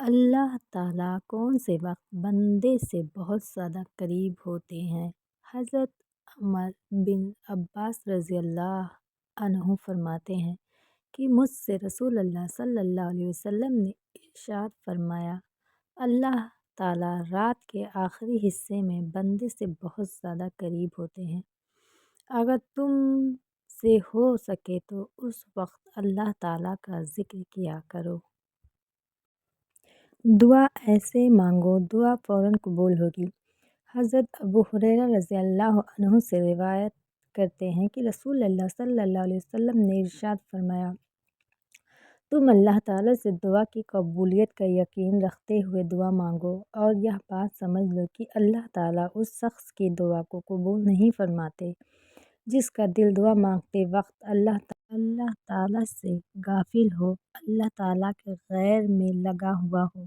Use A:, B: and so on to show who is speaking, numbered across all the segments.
A: اللہ تعالیٰ کون سے وقت بندے سے بہت زیادہ قریب ہوتے ہیں۔ حضرت عمر بن عباس رضی اللہ عنہ فرماتے ہیں کہ مجھ سے رسول اللہ صلی اللہ علیہ وسلم نے ارشاد فرمایا، اللہ تعالیٰ رات کے آخری حصے میں بندے سے بہت زیادہ قریب ہوتے ہیں۔ اگر تم سے ہو سکے تو اس وقت اللہ تعالیٰ کا ذکر کیا کرو۔ دعا ایسے مانگو، دعا فوراً قبول ہوگی۔ حضرت ابو ہریرہ رضی اللہ عنہ سے روایت کرتے ہیں کہ رسول اللہ صلی اللہ علیہ وسلم نے ارشاد فرمایا، تم اللہ تعالیٰ سے دعا کی قبولیت کا یقین رکھتے ہوئے دعا مانگو اور یہ بات سمجھ لو کہ اللہ تعالیٰ اس شخص کی دعا کو قبول نہیں فرماتے جس کا دل دعا مانگتے وقت اللہ تعالیٰ سے غافل ہو، اللہ تعالیٰ کے غیر میں لگا ہوا ہو۔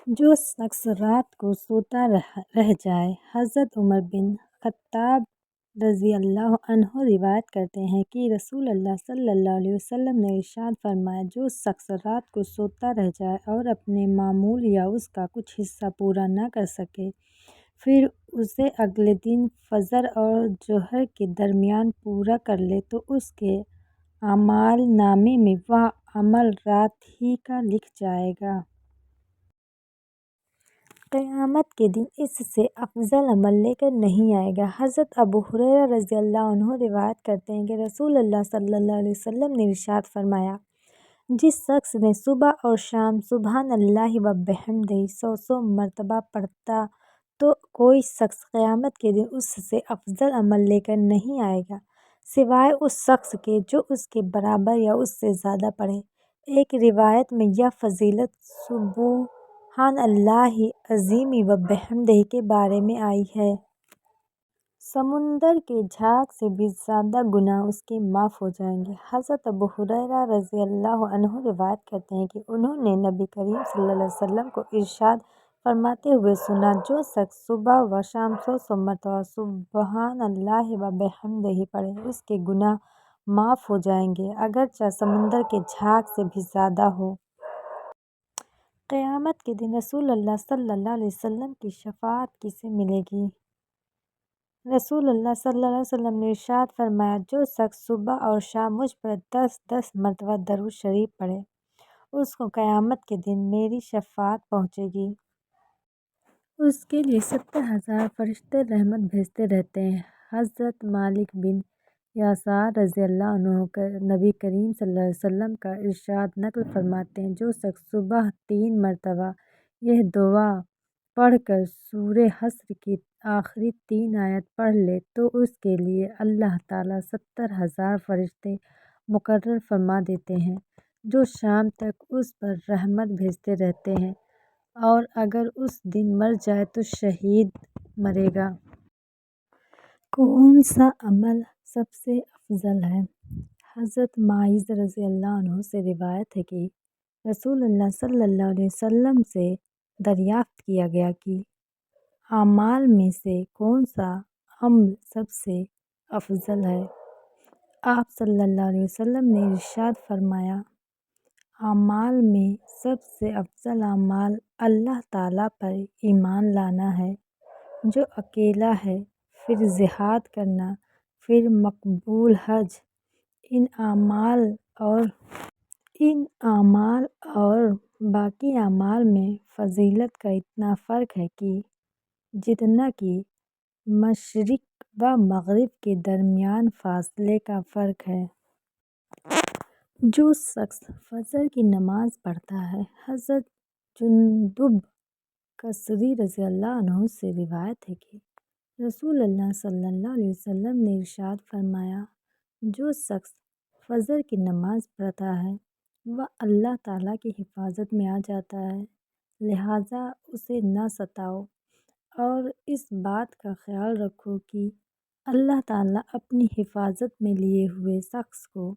A: جو شخص رات کو سوتا رہ جائے۔ حضرت عمر بن خطاب رضی اللہ عنہ روایت کرتے ہیں کہ رسول اللہ صلی اللہ علیہ وسلم نے ارشاد فرمایا، جو شخص رات کو سوتا رہ جائے اور اپنے معمول یا اس کا کچھ حصہ پورا نہ کر سکے، پھر اسے اگلے دن فجر اور ظہر کے درمیان پورا کر لے تو اس کے اعمال نامے میں وہ عمل رات ہی کا لکھ جائے گا۔ قیامت کے دن اس سے افضل عمل لے کر نہیں آئے گا۔ حضرت ابو ہریرہ رضی اللہ عنہ روایت کرتے ہیں کہ رسول اللہ صلی اللہ علیہ وسلم نے ارشاد فرمایا، جس شخص نے صبح اور شام سبحان اللہ و بحمدہ 100 مرتبہ پڑھتا تو کوئی شخص قیامت کے دن اس سے افضل عمل لے کر نہیں آئے گا سوائے اس شخص کے جو اس کے برابر یا اس سے زیادہ پڑھے۔ ایک روایت میں یہ فضیلت سبحان اللہ العظیم و بحمدہ کے بارے میں آئی ہے۔ سمندر کے جھاگ سے بھی زیادہ گناہ اس کے معاف ہو جائیں گے۔ حضرت ابو ہریرہ رضی اللہ عنہ روایت کرتے ہیں کہ انہوں نے نبی کریم صلی اللہ علیہ وسلم کو ارشاد فرماتے ہوئے سنا، جو شخص صبح و شام 100 مرتبہ سبحان اللہ و بحمدہ پڑھے اس کے گناہ معاف ہو جائیں گے، اگرچہ سمندر کے جھاگ سے بھی زیادہ ہو۔ قیامت کے دن رسول اللہ صلی اللہ علیہ وسلم کی شفاعت کسے ملے گی؟ رسول اللہ صلی اللہ علیہ وسلم نے ارشاد فرمایا، جو شخص صبح اور شام مجھ پر 10 مرتبہ درود شریف پڑھے اس کو قیامت کے دن میری شفاعت پہنچے گی۔ اس کے لیے 70,000 فرشتے رحمت بھیجتے رہتے ہیں۔ حضرت مالک بن یسار رضی اللہ عنہ نبی کریم صلی اللہ علیہ وسلم کا ارشاد نقل فرماتے ہیں، جو شخص صبح 3 مرتبہ یہ دعا پڑھ کر سورہ حشر کی آخری 3 آیات پڑھ لے تو اس کے لیے اللہ تعالیٰ 70,000 فرشتے مقرر فرما دیتے ہیں جو شام تک اس پر رحمت بھیجتے رہتے ہیں، اور اگر اس دن مر جائے تو شہید مرے گا۔ کون سا عمل سب سے افضل ہے؟ حضرت معاذ رضی اللہ عنہ سے روایت ہے کہ رسول اللہ صلی اللہ علیہ وسلم سے دریافت کیا گیا کہ اعمال میں سے کون سا عمل سب سے افضل ہے؟ آپ صلی اللہ علیہ وسلم نے ارشاد فرمایا، اعمال میں سب سے افضل اعمال اللہ تعالیٰ پر ایمان لانا ہے جو اکیلا ہے، پھر جہاد کرنا، پھر مقبول حج۔ ان اعمال اور باقی اعمال میں فضیلت کا اتنا فرق ہے کہ جتنا کہ مشرق و مغرب کے درمیان فاصلے کا فرق ہے۔ جو شخص فجر کی نماز پڑھتا ہے۔ حضرت جندب بصری رضی اللہ عنہ سے روایت ہے کہ رسول اللہ صلی اللہ علیہ وسلم نے ارشاد فرمایا، جو شخص فجر کی نماز پڑھتا ہے وہ اللہ تعالیٰ کی حفاظت میں آ جاتا ہے، لہٰذا اسے نہ ستاؤ، اور اس بات کا خیال رکھو کہ اللہ تعالیٰ اپنی حفاظت میں لیے ہوئے شخص کو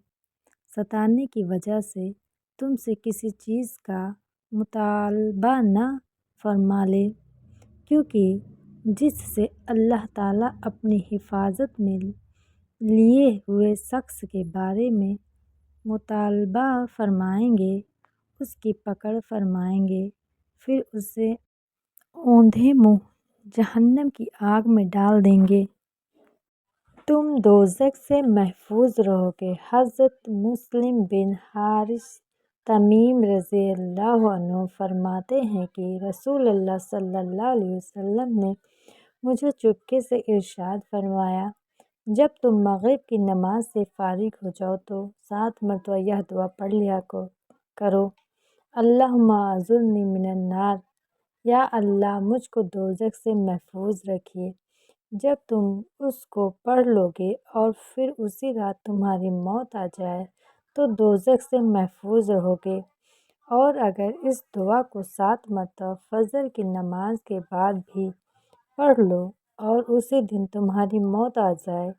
A: ستانے کی وجہ سے تم سے کسی چیز کا مطالبہ نہ فرما لے، کیونکہ جس سے اللہ تعالیٰ اپنی حفاظت میں لیے ہوئے شخص کے بارے میں مطالبہ فرمائیں گے اس کی پکڑ فرمائیں گے، پھر اسے اوندھے منہ جہنم کی آگ میں ڈال دیں گے۔ تم دوزخ سے محفوظ رہو گے۔ حضرت مسلم بن حارث تمیم رضی اللہ عنہ فرماتے ہیں کہ رسول اللہ صلی اللہ علیہ وسلم نے مجھے چپکے سے ارشاد فرمایا، جب تم مغرب کی نماز سے فارغ ہو جاؤ تو 7 مرتبہ یہ دعا پڑھ لیا کرو، اللہم اعذنی من النار، یا اللہ مجھ کو دوزخ سے محفوظ رکھیے۔ جب تم اس کو پڑھ لو گے اور پھر اسی رات تمہاری موت آ جائے تو دوزخ سے محفوظ رہو گے، اور اگر اس دعا کو 7 مرتبہ فجر کی نماز کے بعد بھی پڑھ لو اور اسی دن تمہاری موت آ جائے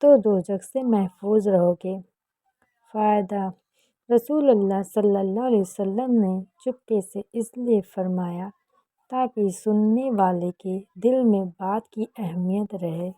A: تو دوزخ سے محفوظ رہو گے۔ فائدہ: رسول اللہ صلی اللہ علیہ وسلم نے چپکے سے اس لیے فرمایا تاکہ سننے والے کے دل میں بات کی اہمیت رہے۔